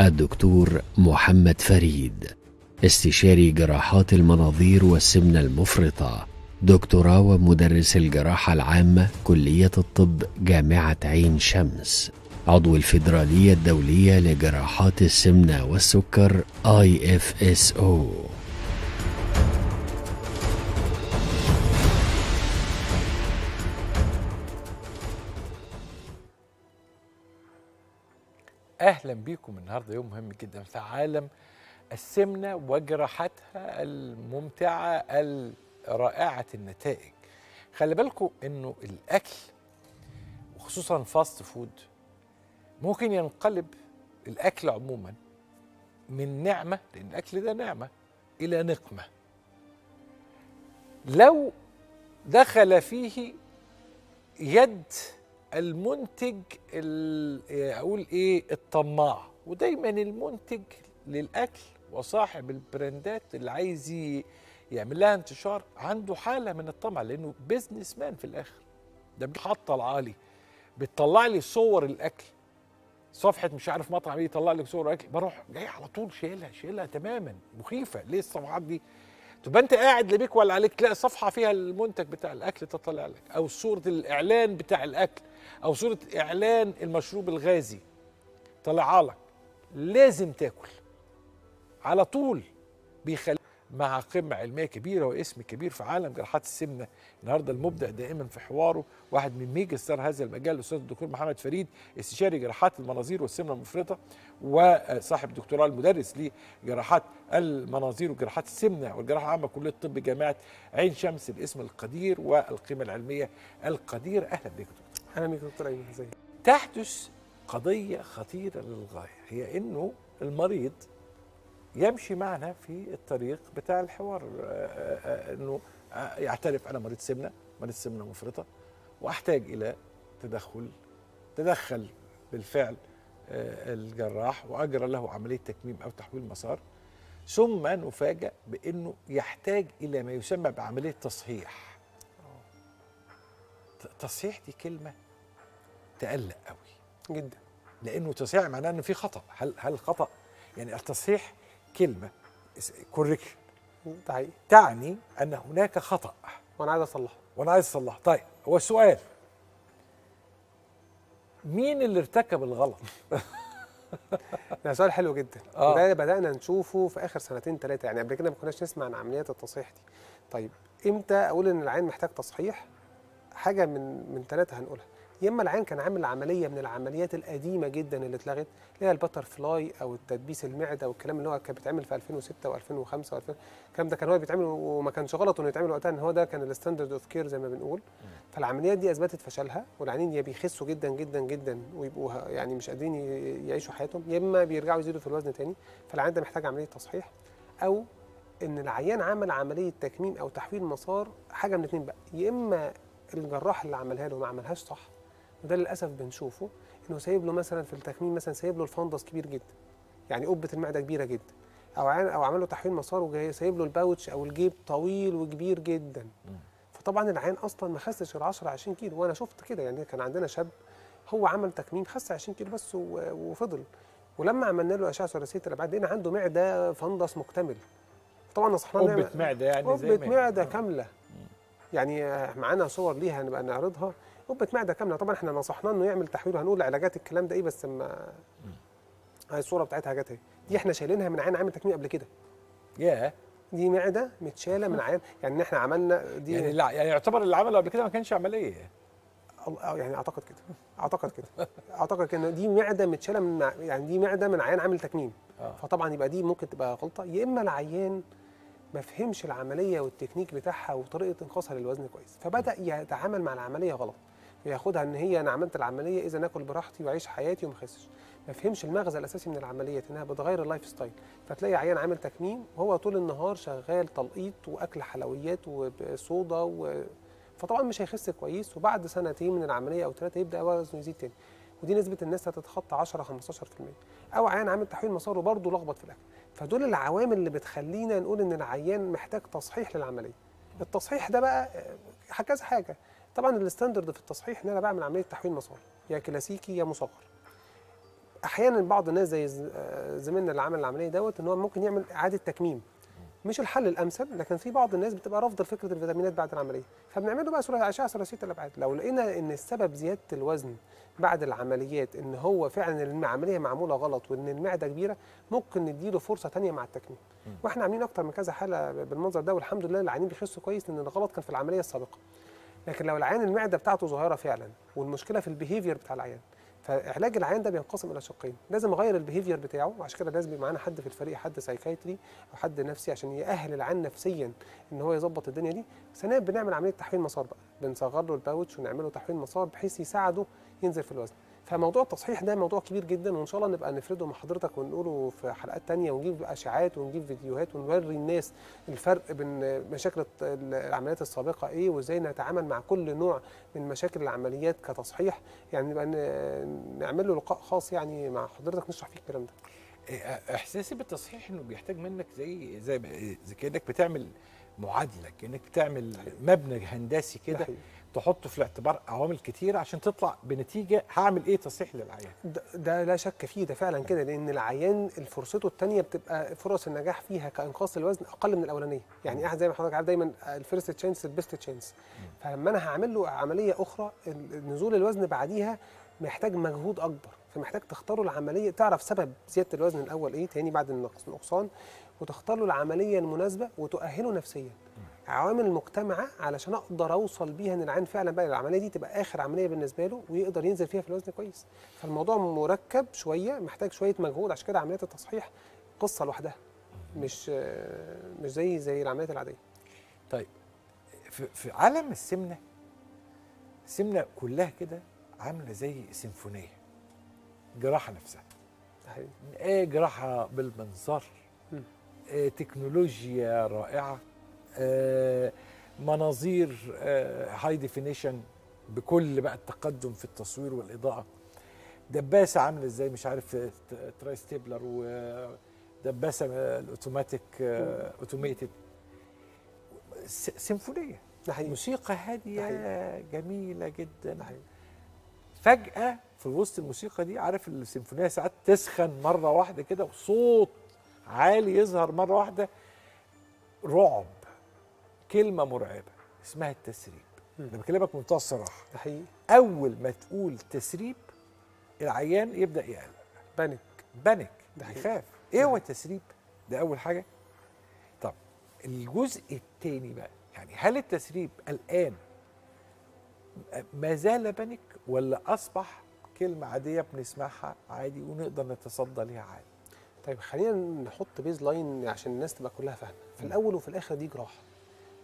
الدكتور محمد فريد، استشاري جراحات المناظير والسمنة المفرطة، دكتوراه ومدرس الجراحة العامة كلية الطب جامعة عين شمس، عضو الفيدرالية الدولية لجراحات السمنة والسكر IFSO. أهلا بيكم. النهاردة يوم مهم جدا في عالم السمنة وجراحاتها الممتعة الرائعة النتائج. خلي بالكم إنه الأكل وخصوصا فاست فود ممكن ينقلب الأكل عموما من نعمة، لأن الأكل ده نعمة، إلى نقمة لو دخل فيه يد المنتج اقول ايه الطماع. ودايما المنتج للاكل وصاحب البراندات اللي عايز يعمل لها انتشار عنده حاله من الطمع، لانه بيزنس مان في الاخر. ده بيحط العالي بتطلع لي صور الاكل، صفحه مش عارف مطعم ايه يطلع لي صور اكل، بروح جاي على طول شايلها تماما. مخيفه ليه الصفحات دي؟ تبقى انت قاعد لا بيك ولا عليك تلاقي صفحه فيها المنتج بتاع الاكل تطلع لك، او صوره الاعلان بتاع الاكل، او صوره اعلان المشروب الغازي طلع لك. لازم تاكل على طول. بيخلي مع قمه علميه كبيره واسم كبير في عالم جراحات السمنه. النهارده المبدع دائما في حواره واحد من ميجا ستار هذا المجال الاستاذ الدكتور محمد فريد، استشاري جراحات المناظير والسمنه المفرطه وصاحب دكتوراه المدرس لجراحات المناظير وجراحات السمنه والجراحه العامه كليه الطب جامعه عين شمس، الاسم القدير والقيمه العلميه القدير. اهلا بك دكتور. اهلا بك دكتور ايمن. ازيك؟ تحدث قضيه خطيره للغايه، هي انه المريض يمشي معنا في الطريق بتاع الحوار، انه يعترف انا مريض سمنه مفرطه واحتاج الى تدخل بالفعل الجراح واجرى له عمليه تكميم او تحويل مسار، ثم نفاجأ بانه يحتاج الى ما يسمى بعمليه تصحيح. تصحيح دي كلمه تقلق قوي جدا، لانه تصحيح معناه ان في خطأ. هل خطأ؟ يعني التصحيح كلمه كوريكشن تعني ان هناك خطأ وانا عايز اصلحه. طيب هو السؤال، مين اللي ارتكب الغلط؟ ده سؤال حلو جدا. وده بدأنا نشوفه في اخر سنتين ثلاثه، يعني قبل كده ما كناش نسمع عن عمليات التصحيح دي. طيب امتى اقول ان العين محتاج تصحيح؟ حاجه من ثلاثه هنقولها. يا اما العين كان عامل عمليه من العمليات القديمه جدا اللي اتلغت، اللي هي البتر فلاي او التدبيس المعده والكلام اللي هو كان بيتعمل في 2006 و2005 الكلام ده كان هو بيتعمل وما كانش غلط انه يتعمل وقتها، ان هو ده كان الستاندرد اوف كير زي ما بنقول. فالعمليات دي اثبتت فشلها، والعيانين يا بيخسوا جدا جدا جدا ويبقوا يعني مش قادرين يعيشوا حياتهم، يا اما بيرجعوا يزيدوا في الوزن تاني. فالعيان ده محتاج عمليه تصحيح، او ان العيان عمل عمليه تكميم او تحويل مسار. حاجه من الاثنين بقى، يا اما الجراح اللي عملها له ما عملهاش صح، وده للاسف بنشوفه، انه سايب له مثلا في التكميم مثلا سايب له الفندس كبير جدا، يعني قبه المعده كبيره جدا، او عمل له تحويل مسار وسايب له الباوتش او الجيب طويل وكبير جدا. فطبعا العين اصلا ما خسش غير 10 20 كيلو. وانا شفت كده، يعني كان عندنا شاب هو عمل تكميم خس 20 كيلو بس وفضل. ولما عملنا له اشعه ثلاثيه الابعاد لقينا عنده معده فندس مكتمل. طبعا نصحنا له قبه معده، يعني زي قبه معده كامله. يعني معانا صور ليها هنبقى نعرضها. قبه معده كامله. طبعا احنا نصحنا انه يعمل تحويل، هنقول علاجات الكلام ده ايه، بس ما هاي الصوره بتاعتها جت اهي. دي احنا شايلينها من عين عامل تكميم قبل كده. دي معده متشاله من عين، يعني احنا عملنا دي يعني لا، يعني يعتبر اللي عمله قبل كده ما كانش عمليه. يعني اعتقد ان دي معده متشاله من، يعني دي معده من عيان عامل تكميم. فطبعا يبقى دي ممكن تبقى غلطه، يا اما العيان ما فهمش العمليه والتكنيك بتاعها وطريقه انقاصها للوزن كويس، فبدا يتعامل مع العمليه غلط، وياخدها ان هي انا عملت العمليه اذا اكل براحتي واعيش حياتي وما اخسش. ما فهمش المغزى الاساسي من العمليات، انها بتغير اللايف ستايل. فتلاقي عيان عامل تكميم وهو طول النهار شغال تلقيط واكل حلويات وصودا فطبعا مش هيخس كويس، وبعد سنتين من العمليه او ثلاثه يبدا وزنه يزيد تاني. ودي نسبه الناس هتتخطى 10 15%. او عيان عامل تحويل مسار وبرضه لخبط في الاكل. فدول العوامل اللي بتخلينا نقول ان العيان محتاج تصحيح للعمليه. التصحيح ده بقى كذا حاجه. طبعا الستاندرد في التصحيح ان انا بعمل عمليه تحويل مسار، يا كلاسيكي يا مصغر. احيانا بعض الناس زي زميلنا اللي عمل العمليه دوت ان هو ممكن يعمل اعاده تكميم، مش الحل الامثل، لكن في بعض الناس بتبقى رافضه فكره الفيتامينات بعد العمليه، فبنعمل له بقى اشعه ثلاثيه الابعاد. لو لقينا ان السبب زياده الوزن بعد العمليات ان هو فعلا العمليه معموله غلط وان المعده كبيره، ممكن نديله فرصه ثانيه مع التكميم. واحنا عاملين اكتر من كذا حاله بالمنظر ده، والحمد لله العيانين بيخسوا كويس، لان الغلط كان في العمليه السابقه. لكن لو العيان المعده بتاعته صغيره فعلا والمشكله في البيهيفير بتاع العيان، فعلاج العيان ده بينقسم الى شقين، لازم اغير البيهيفير بتاعه، وعشان كده لازم يبقى معانا حد في الفريق، حد سايكايتري او حد نفسي عشان يأهل العيان نفسيا ان هو يظبط الدنيا دي. ثانيا بنعمل عمليه تحويل مسار بقى، بنصغر له الباوتش ونعمله تحويل مسار بحيث يساعده ينزل في الوزن. فموضوع التصحيح ده موضوع كبير جدا، وان شاء الله نبقى نفرده مع حضرتك ونقوله في حلقات تانية، ونجيب اشعاعات ونجيب فيديوهات ونوري الناس الفرق بين مشاكل العمليات السابقه ايه، وازاي نتعامل مع كل نوع من مشاكل العمليات كتصحيح. يعني نبقى نعمل له لقاء خاص يعني مع حضرتك نشرح فيه الكلام ده. احساسي بالتصحيح انه بيحتاج منك زي كانك بتعمل معادله، كانك بتعمل مبنى هندسي كده تحطه في الاعتبار عوامل كتير عشان تطلع بنتيجه هعمل ايه تصحيح للعيان. ده لا شك فيه، ده فعلا كده، لان العيان فرصته الثانيه بتبقى فرص النجاح فيها كانقاص الوزن اقل من الاولانيه. يعني احد زي ما حضرتك عارف دايما الفيرست تشانس البيست تشانس، فلما انا هعمل له عمليه اخرى نزول الوزن بعديها محتاج مجهود اكبر، فمحتاج تختاروا العمليه، تعرف سبب زياده الوزن الاول ايه تاني بعد النقصان، وتختار له العمليه المناسبه وتؤهله نفسيا. عوامل مجتمعه علشان اقدر اوصل بيها ان العيان فعلا بقى العمليه دي تبقى اخر عمليه بالنسبه له ويقدر ينزل فيها في الوزن كويس. فالموضوع مركب شويه، محتاج شويه مجهود، عشان كده عمليات التصحيح قصه لوحدها، مش زي العمليات العاديه. طيب في عالم السمنه كلها كده عامله زي سيمفونيه، جراحه نفسها، جراحه بالمنظار، تكنولوجيا رائعه، مناظير هاي ديفينيشن بكل بقى التقدم في التصوير والاضاءه، دباسه عامله ازاي مش عارف تراي ستيبلر، ودباسه الاوتوماتيك اوتوميتد، سيمفونيه، موسيقى هاديه جميله جدا. فجاه في وسط الموسيقى دي، عارف السيمفونيه ساعات تسخن مره واحده كده وصوت عالي يظهر مره واحده، رعب، كلمه مرعبه اسمها التسريب. انا بكلمك بمنتهى الصراحه، ده حقيقي. اول ما تقول تسريب العيان يبدا يقلق، بانيك، يخاف. ايه هو التسريب ده؟ اول حاجه. طب الجزء الثاني بقى، يعني هل التسريب الان ما زال بانيك ولا اصبح كلمه عاديه بنسمعها عادي ونقدر نتصدى ليها عادي؟ طيب خلينا نحط بيز لاين عشان الناس تبقى كلها فاهمه. في الاول وفي الاخر دي جراحه،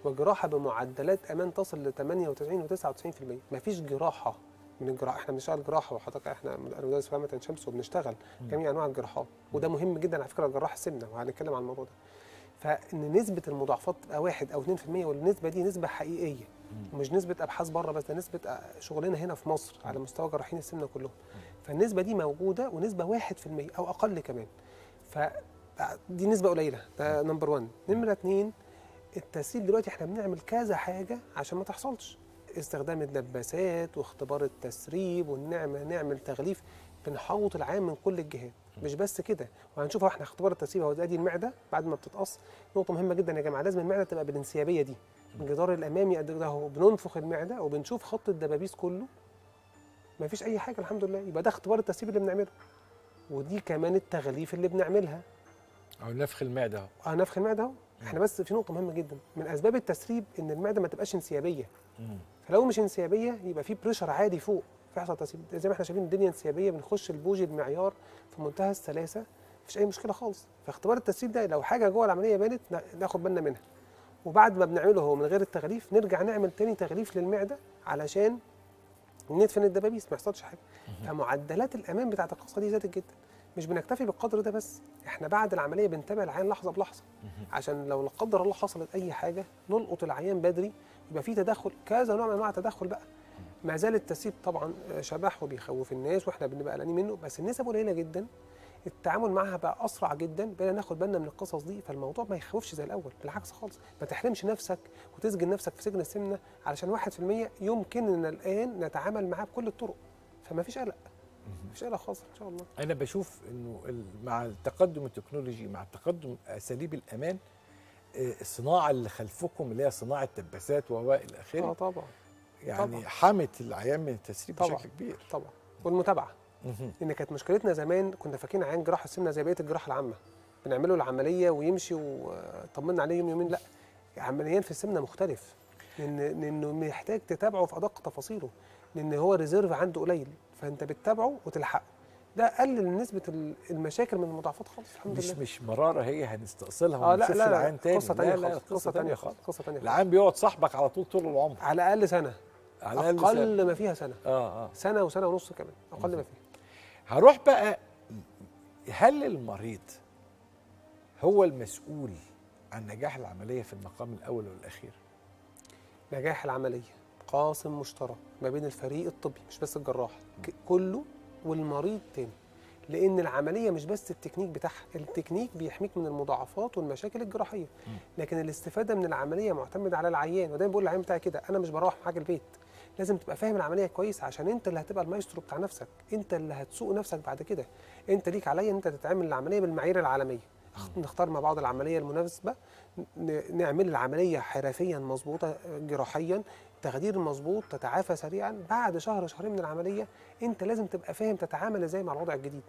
وجراحه بمعدلات امان تصل ل 98 و99%. مفيش جراحه من الجراحه، احنا بنشتغل جراحه وحضرتك انا مدرس في جامعه عين شمس وبنشتغل جميع انواع الجراحات، وده مهم جدا على فكره جراح السمنه، وهنتكلم عن الموضوع ده. فان نسبه المضاعفات تبقى 1 أو 2%، والنسبه دي نسبه حقيقيه، ومش نسبه ابحاث بره بس، ده نسبه شغلنا هنا في مصر على مستوى جراحين السمنه كلهم. فالنسبه دي موجوده، ونسبه 1% او اقل كمان، فدي نسبه قليله. ده نمبر 1. نمره 2، التسريب دلوقتي احنا بنعمل كذا حاجه عشان ما تحصلش، استخدام الدباسات واختبار التسريب، ونعمل تغليف، بنحوط العيان من كل الجهات. مش بس كده، وهنشوف احنا اختبار التسريب اهو، دي المعده بعد ما بتتقص. نقطه مهمه جدا يا جماعه، لازم المعده تبقى بالانسيابيه دي، الجدار الامامي قد كده اهو، بننفخ المعده وبنشوف خط الدبابيس كله ما فيش اي حاجه الحمد لله، يبقى ده اختبار التسريب اللي بنعمله. ودي كمان التغليف اللي بنعملها، او نفخ المعده اهو. نفخ المعده اهو. احنا بس في نقطه مهمه جدا من اسباب التسريب، ان المعده ما تبقاش انسيابيه. فلو مش انسيابيه يبقى في بريشر عادي فوق فيحصل تسريب. زي ما احنا شايفين الدنيا انسيابيه، بنخش البوجي بمعيار في منتهى السلاسه، مفيش اي مشكله خالص. فاختبار التسريب ده لو حاجه جوه العمليه بانت ناخد بالنا منها، وبعد ما بنعمله هو من غير التغليف نرجع نعمل تاني تغليف للمعده علشان ندفن الدبابيس ما يحصلش حاجه. فمعدلات الامان بتاعت القصه دي زادت جدا. مش بنكتفي بالقدر ده بس، احنا بعد العمليه بنتابع العيان لحظه بلحظه، عشان لو لا قدر الله حصلت اي حاجه نلقط العيان بدري، يبقى في تدخل، كذا نوع من انواع التدخل بقى. ما زال التسريب طبعا شبح وبيخوف الناس واحنا بنبقى قلقانين منه، بس النسب قليله جدا، التعامل معها بقى اسرع جدا، بقينا ناخد بالنا من القصص دي، فالموضوع ما يخوفش زي الاول، بالعكس خالص. ما تحرمش نفسك وتسجن نفسك في سجن السمنه علشان 1% يمكن ان الان نتعامل معاه بكل الطرق، فما فيش قلق. مفيش آلة خاصة ان شاء الله. انا بشوف انه مع التقدم التكنولوجي، مع تقدم اساليب الامان، الصناعه اللي خلفكم اللي هي صناعه دباسات والى اخره طبعا يعني طبعا. حمت العيان من التسريب بشكل كبير طبعا. والمتابعه، ان كانت مشكلتنا زمان كنا فاكرين عيان جراحه السمنه زي بقيه الجراحه العامه، بنعمله العمليه ويمشي وطمنا عليه يوم يومين. لا، عمليا في السمنه مختلف، لانه محتاج تتابعه في ادق تفاصيله، لان هو ريزيرف عنده قليل، فانت بتتابعه وتلحقه. ده قلل نسبه المشاكل من المضاعفات خالص. الحمد لله. مش مراره هي هنستأصلها ونشوف لا العيان تاني. قصه ثانيه خالص. قصه ثانيه خالص. قصه ثانيه. العيان بيقعد صاحبك على طول العمر، على الاقل سنه، على اقل ما فيها سنه. سنه وسنه ونص كمان، اقل ما فيها. هروح بقى، هل المريض هو المسؤول عن نجاح العمليه في المقام الاول والاخير؟ نجاح العمليه قاسم مشترك ما بين الفريق الطبي، مش بس الجراح كله، والمريض تاني. لان العمليه مش بس التكنيك بتاعها، التكنيك بيحميك من المضاعفات والمشاكل الجراحيه، لكن الاستفاده من العمليه معتمده على العيان. ودايما بقول للعيان بتاعي كده، انا مش بروح معاك البيت، لازم تبقى فاهم العمليه كويس، عشان انت اللي هتبقى المايسترو بتاع نفسك، انت اللي هتسوق نفسك بعد كده. انت ليك عليا ان انت تتعامل العمليه بالمعايير العالميه، نختار مع بعض العمليه المناسبه، نعمل العمليه حرفيا مظبوطه جراحيا، تخدير مظبوط، تتعافى سريعا. بعد شهر شهرين من العمليه انت لازم تبقى فاهم تتعامل ازاي مع الوضع الجديد.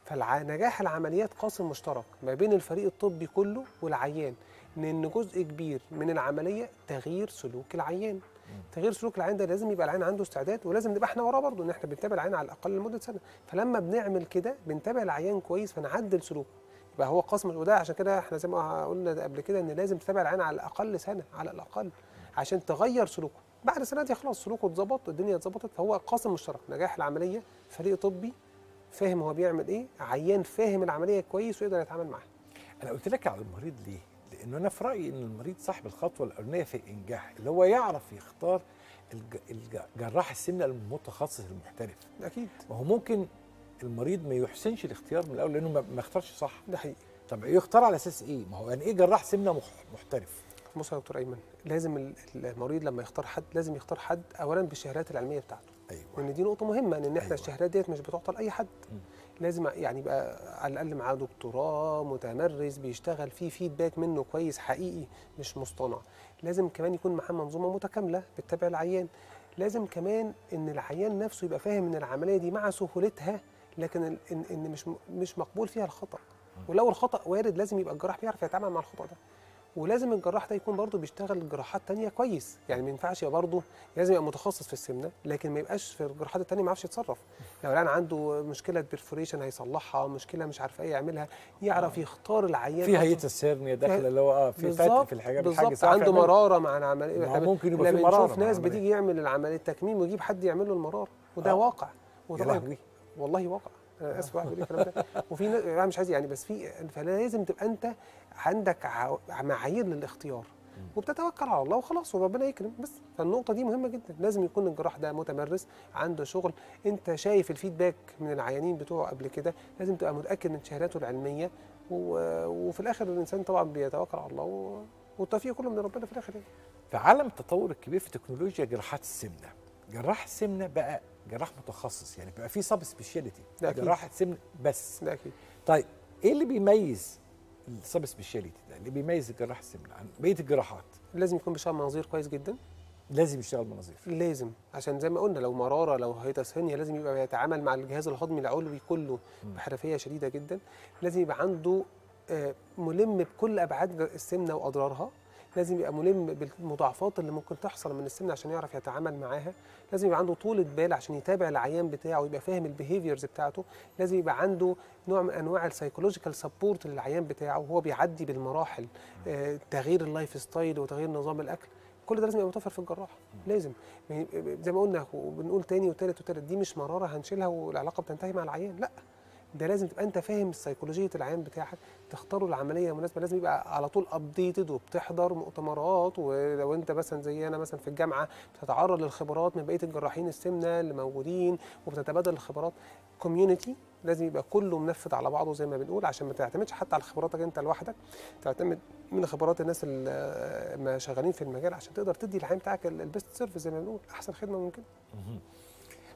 فنجاح العمليات قاسم مشترك ما بين الفريق الطبي كله والعيان، لان جزء كبير من العمليه تغيير سلوك العيان. تغيير سلوك العيان ده لازم يبقى العيان عنده استعداد، ولازم نبقى احنا وراه برضه، ان احنا بنتابع العيان على الاقل لمده سنه. فلما بنعمل كده بنتابع العيان كويس فنعدل سلوكه، يبقى هو قاسم. وده عشان كده احنا زي ما قلنا قبل كده ان لازم تتابع العيان على الاقل سنه، على الاقل، عشان تغير سلوكه. بعد سنه دي خلاص سلوكه اتظبط، الدنيا اتظبطت. فهو قاسم مشترك، نجاح العمليه فريق طبي فاهم هو بيعمل ايه، عيان فاهم العمليه كويس ويقدر يتعامل معاها. انا قلت لك على المريض ليه؟ لانه انا في رايي ان المريض صاحب الخطوه الاولانيه في الانجاح، اللي هو يعرف يختار الجراح السمنه المتخصص المحترف. اكيد. ما هو ممكن المريض ما يحسنش الاختيار من الاول لانه ما اختارش صح. ده حقيقي. طب يختار على اساس ايه؟ ما هو يعني ايه جراح سمنه محترف؟ بص يا دكتور ايمن، لازم المريض لما يختار حد لازم يختار حد اولا بالشهادات العلميه بتاعته. ايوه. لان دي نقطه مهمه، لان احنا الشهادات ديت مش بتعطى لاي حد. لازم يعني يبقى على الاقل معاه دكتوراه، متمرس، بيشتغل فيه فيدباك منه كويس حقيقي مش مصطنع. لازم كمان يكون معاه منظومه متكامله بتتابع العيان. لازم كمان ان العيان نفسه يبقى فاهم ان العمليه دي مع سهولتها، لكن ان مش مقبول فيها الخطا، ولو الخطا وارد لازم يبقى الجراح بيعرف يتعامل مع الخطا ده. ولازم الجراح ده يكون برضه بيشتغل جراحات تانية كويس، يعني ما ينفعش يبقى برضه، لازم يبقى متخصص في السمنه لكن ما يبقاش في الجراحات التانية ما يعرفش يتصرف. لو الان عنده مشكله بيرفوريشن هيصلحها، مشكله مش عارف ايه يعملها، يعرف يختار العيان. في هيئه السيرنيا داخله اللي هو في فتق في الحاجه بالحاجه عنده مراره مع العمليه. ممكن يبقى في مراره. بنشوف ناس بتيجي يعمل العمليه التكميم ويجيب حد يعمل له المراره، وده واقع. وده والله واقع. انا اسف واحد بيقول الكلام ده. وفي ناس انا مش عايز يعني، بس فلازم تبقى انت عندك معايير للاختيار وبتتوكل على الله وخلاص وربنا يكرم بس. فالنقطه دي مهمه جدا، لازم يكون الجراح ده متمرس عنده شغل، انت شايف الفيدباك من العيانين بتوعه قبل كده، لازم تبقى متاكد من شهاداته العلميه، وفي الاخر الانسان طبعا بيتوكل على الله والتوفيق كله من ربنا في الاخر. في عالم التطور الكبير في تكنولوجيا جراحات السمنه، جراح السمنه بقى جراح متخصص، يعني بقى في سب سبيشاليتي جراح السمنه بس. ده اكيد. طيب ايه اللي بيميز السب سبيشاليتي ده، اللي بيميز الجراح السمنه عن بقيه الجراحات؟ لازم يكون بيشتغل مناظير كويس جدا. لازم يشتغل مناظير، لازم، عشان زي ما قلنا لو مراره لو هيتسهنيا لازم يبقى بيتعامل مع الجهاز الهضمي العلوي كله بحرفيه شديده جدا. لازم يبقى عنده ملم بكل ابعاد السمنه واضرارها، لازم يبقى ملم بالمضاعفات اللي ممكن تحصل من السمنه عشان يعرف يتعامل معاها، لازم يبقى عنده طولة بال عشان يتابع العيان بتاعه ويبقى فاهم البيهيفيرز بتاعته، لازم يبقى عنده نوع من انواع السايكولوجيكال سبورت للعيان بتاعه وهو بيعدي بالمراحل، تغيير اللايف ستايل وتغيير نظام الاكل، كل ده لازم يبقى متوفر في الجراح. لازم زي ما قلنا وبنقول تاني وتالت دي مش مراره هنشيلها والعلاقه بتنتهي مع العيان، لا، ده لازم تبقى انت فاهم سيكولوجيه العيان بتاعك، تختاروا العمليه المناسبه، لازم يبقى على طول ابديتد وبتحضر مؤتمرات، ولو انت مثلا زي انا مثلا في الجامعه بتتعرض للخبرات من بقيه الجراحين السمنه اللي موجودين وبتتبادل الخبرات. كوميونتي لازم يبقى كله منفذ على بعضه زي ما بنقول، عشان ما تعتمدش حتى على خبراتك انت لوحدك، تعتمد من خبرات الناس اللي شغالين في المجال عشان تقدر تدي للعيان بتاعك البيست سيرفيس زي ما بنقول، احسن خدمه ممكنه.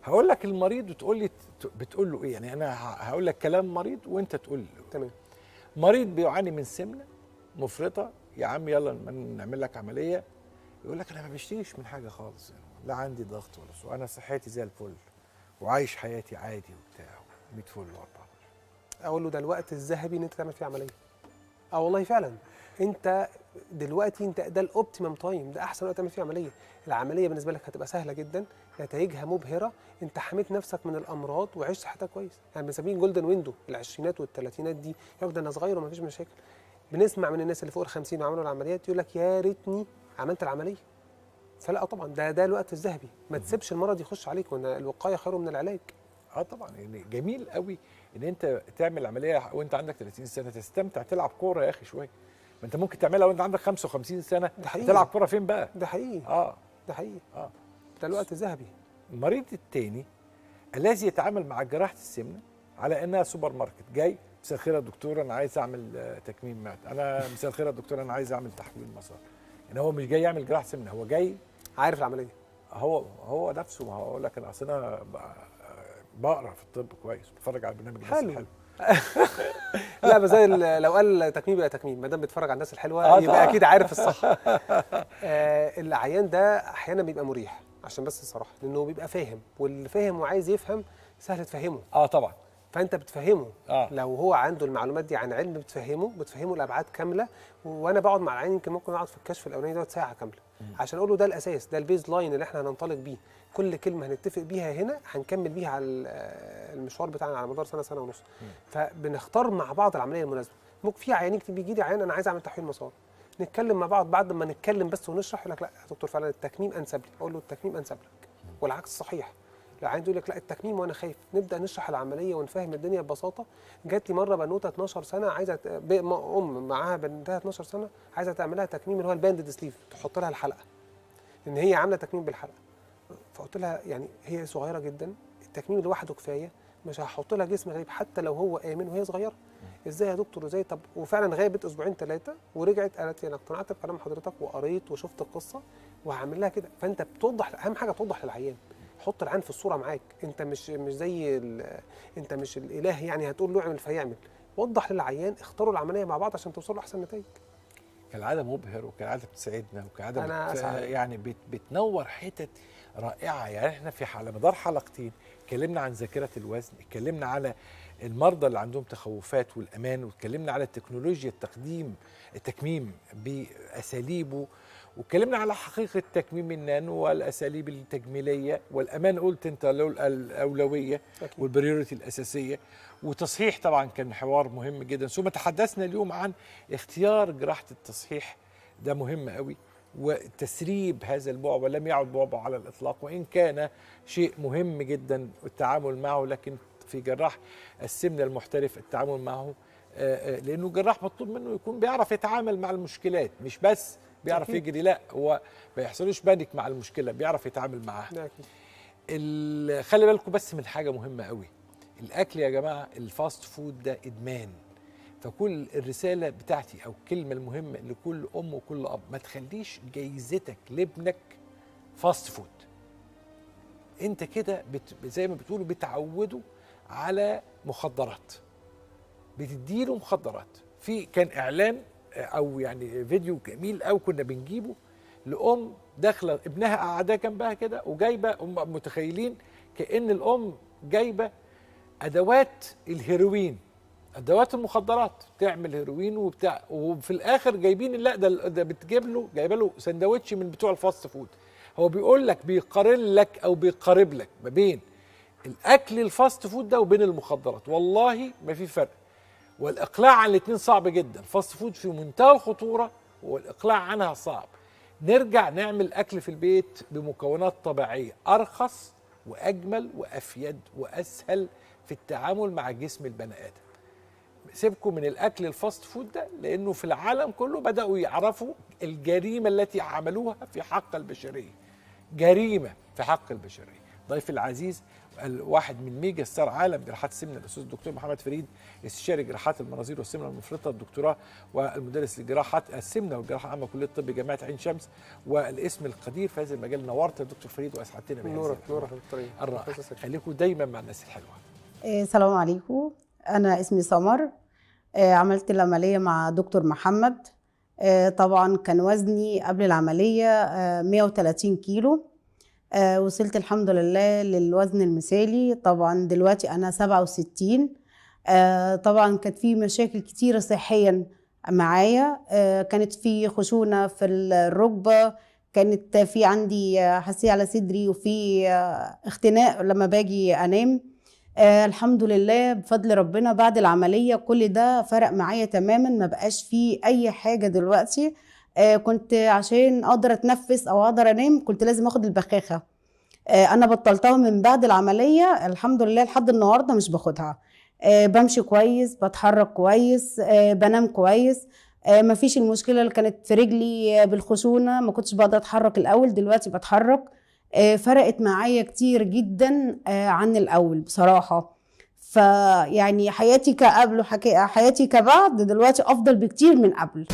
هقول لك المريض وتقول له ايه، يعني انا هقول لك كلام مريض وانت تقول له. تمام. مريض بيعاني من سمنه مفرطه، يا عم يلا نعمل لك عمليه، يقول لك انا ما بشتكيش من حاجه خالص، لا عندي ضغط ولا سكر، انا صحتي زي الفل وعايش حياتي عادي وبتاع 100 فل و14. اقول له ده الوقت الذهبي ان انت تعمل فيه عمليه. والله فعلا انت دلوقتي ده الاوبتيمم تايم، ده احسن وقت تعمل فيه عمليه. العمليه بالنسبه لك هتبقى سهله جدا، نتائجها مبهره، انت حميت نفسك من الامراض وعشت حياتك كويس. يعني بنسميه جولدن ويندو، العشرينات والثلاثينات دي يقول ده انا صغير وما فيش مشاكل. بنسمع من الناس اللي فوق ال50 وعملوا العمليات يقول لك يا ريتني عملت العمليه. فلا طبعا ده الوقت الذهبي، ما تسيبش المرض يخش عليك، وان الوقايه خير من العلاج. طبعا يعني جميل قوي ان انت تعمل عمليه وانت عندك 30 سنه، تستمتع تلعب كوره يا اخي شويه. ما انت ممكن تعملها وانت عندك 55 سنه، ده حقيقي. تلعب كوره فين بقى؟ ده حقيقي. ده حقيقي. ده الوقت الذهبي. المريض الثاني الذي يتعامل مع جراحه السمنه على انها سوبر ماركت، جاي مساء الخير يا دكتور انا عايز اعمل تكميم معده، انا مساء الخير يا دكتور انا عايز اعمل تحويل مسار. يعني هو مش جاي يعمل جراحه سمنه، هو جاي عارف العمليه. هو نفسه. ما هقول لك انا اصل انا بقرا في الطب كويس، بتفرج على البرنامج الناس الحلوه. لا بس زي لو قال تكميم يبقى تكميم، ما دام بيتفرج على الناس الحلوه يبقى اكيد عارف الصح. العيان ده احيانا بيبقى مريح عشان بس الصراحه، لانه بيبقى فاهم، واللي فاهم وعايز يفهم سهل تفهمه. طبعا. فانت بتفهمه. لو هو عنده المعلومات دي عن علم بتفهمه الابعاد كامله. وانا بقعد مع العيان يمكن ممكن اقعد في الكشف الاولاني دوت ساعه كامله عشان اقول له ده الاساس، ده البيز لاين اللي احنا هننطلق بيه. كل كلمه هنتفق بيها هنا هنكمل بيها على المشوار بتاعنا على مدار سنه ونص. فبنختار مع بعض العمليه المناسبه. ممكن في عيانين كتير بيجي لي عيان انا عايز اعمل تحويل مسار، نتكلم مع بعض، بعد ما نتكلم بس ونشرح يقول لك لا يا دكتور فعلا التكميم انسب لي، اقول له التكميم انسب لك، والعكس صحيح. العيان يقول لك لا التكميم وانا خايف، نبدا نشرح العمليه ونفهم الدنيا ببساطه. جات لي مره بنوته 12 سنه عايزه معاها بنتها 12 سنه عايزه تعملها تكميم اللي هو الباندد سليف، تحط لها الحلقه لان هي عامله تكميم بالحلقه. فقلت لها يعني هي صغيره جدا، التكميم لوحده كفايه، مش هحط لها جسم غريب حتى لو هو امن وهي صغيره. ازاي يا دكتور ازاي؟ طب وفعلا غابت اسبوعين 3 ورجعت قالت لي انا اقتنعت بكلام حضرتك وقريت وشفت القصه وهعمل لها كده. فانت بتوضح، اهم حاجه توضح للعيان، حط العيان في الصوره معاك. انت مش زي انت مش الاله يعني هتقول له اعمل فيعمل. وضح للعيان، اختاروا العمليه مع بعض عشان توصلوا لاحسن نتائج. كالعاده مبهر، وكالعاده بتسعدنا، وكالعاده أنا يعني بتنور حتت رائعه. يعني احنا على مدار حلقتين اتكلمنا عن ذاكره الوزن، اتكلمنا على المرضى اللي عندهم تخوفات والامان، واتكلمنا على التكنولوجيا التكميم باساليبه، واتكلمنا على حقيقه تكميم النانو والاساليب التجميليه والامان. قلت انت الاولويه والبريوريتي الاساسيه، وتصحيح طبعا كان حوار مهم جدا. ثم تحدثنا اليوم عن اختيار جراحه التصحيح، ده مهم قوي، وتسريب هذا البعبع. لم يعد بعبع على الاطلاق، وان كان شيء مهم جدا التعامل معه، لكن في جراح السمنه المحترف التعامل معه، لانه جراح مطلوب منه يكون بيعرف يتعامل مع المشكلات، مش بس بيعرف يجري، لا هو ما يحصلوش بانيك مع المشكله، بيعرف يتعامل معاها. خلي بالكم بس من حاجه مهمه قوي، الاكل يا جماعه الفاست فود ده ادمان. فكل الرساله بتاعتي او الكلمه المهمه لكل ام وكل اب، ما تخليش جايزتك لابنك فاست فود. انت كده زي ما بتقولوا بتعوده على مخدرات، بتديله مخدرات. كان اعلان او يعني فيديو جميل قوي كنا بنجيبه لام داخله ابنها قاعده جنبها كده وجايبه، متخيلين كأن الام جايبه ادوات الهيروين، ادوات المخدرات، تعمل هيروين وبتاع، وفي الاخر جايبين لا ده جايبه له سندوتش من بتوع الفاست فود. هو بيقول لك بيقارن لك او بيقارب لك ما بين الاكل الفاست فود ده وبين المخدرات. والله ما في فرق، والاقلاع عن الاثنين صعب جدا. الفاست فود في منتهى الخطوره والاقلاع عنها صعب. نرجع نعمل اكل في البيت بمكونات طبيعيه، ارخص واجمل وافيد واسهل في التعامل مع جسم البني ادم. سيبكم من الاكل الفاست فود ده، لانه في العالم كله بداوا يعرفوا الجريمه التي عملوها في حق البشريه، جريمه في حق البشريه. ضيفي العزيز الواحد من ميجا ستار عالم جراحات السمنه الاستاذ الدكتور محمد فريد، استشاري جراحات المناظير والسمنه المفرطه، الدكتوراه والمدرس لجراحات السمنه والجراحه العامه كليه الطب جامعه عين شمس، والاسم القدير في هذا المجال. نورت يا دكتور فريد واسعدتنا بهذا نورك الرائع. خليكم دايما مع الناس الحلوه. السلام عليكم، انا اسمي سمر. عملت العمليه مع دكتور محمد. طبعا كان وزني قبل العمليه 130 كيلو. وصلت الحمد لله للوزن المثالي. طبعا دلوقتي انا 67. طبعا كانت في مشاكل كتيره صحيا معايا. كانت في خشونه في الركبه، كانت في عندي حساسيه على صدري، وفي اختناق لما باجي انام. الحمد لله بفضل ربنا بعد العمليه كل ده فرق معايا تماما، ما بقاش فيه اي حاجه دلوقتي. كنت عشان اقدر اتنفس او اقدر انام كنت لازم اخد البخاخه. انا بطلتها من بعد العمليه الحمد لله لحد النهارده مش باخدها. بمشي كويس، بتحرك كويس، بنام كويس. مفيش المشكله اللي كانت في رجلي بالخشونه، ما كنتش بقدر اتحرك الاول، دلوقتي بتحرك. فرقت معايا كتير جدا عن الاول بصراحه. فيعني حياتي كقبل وحياتي كبعد دلوقتي افضل بكتير من قبل.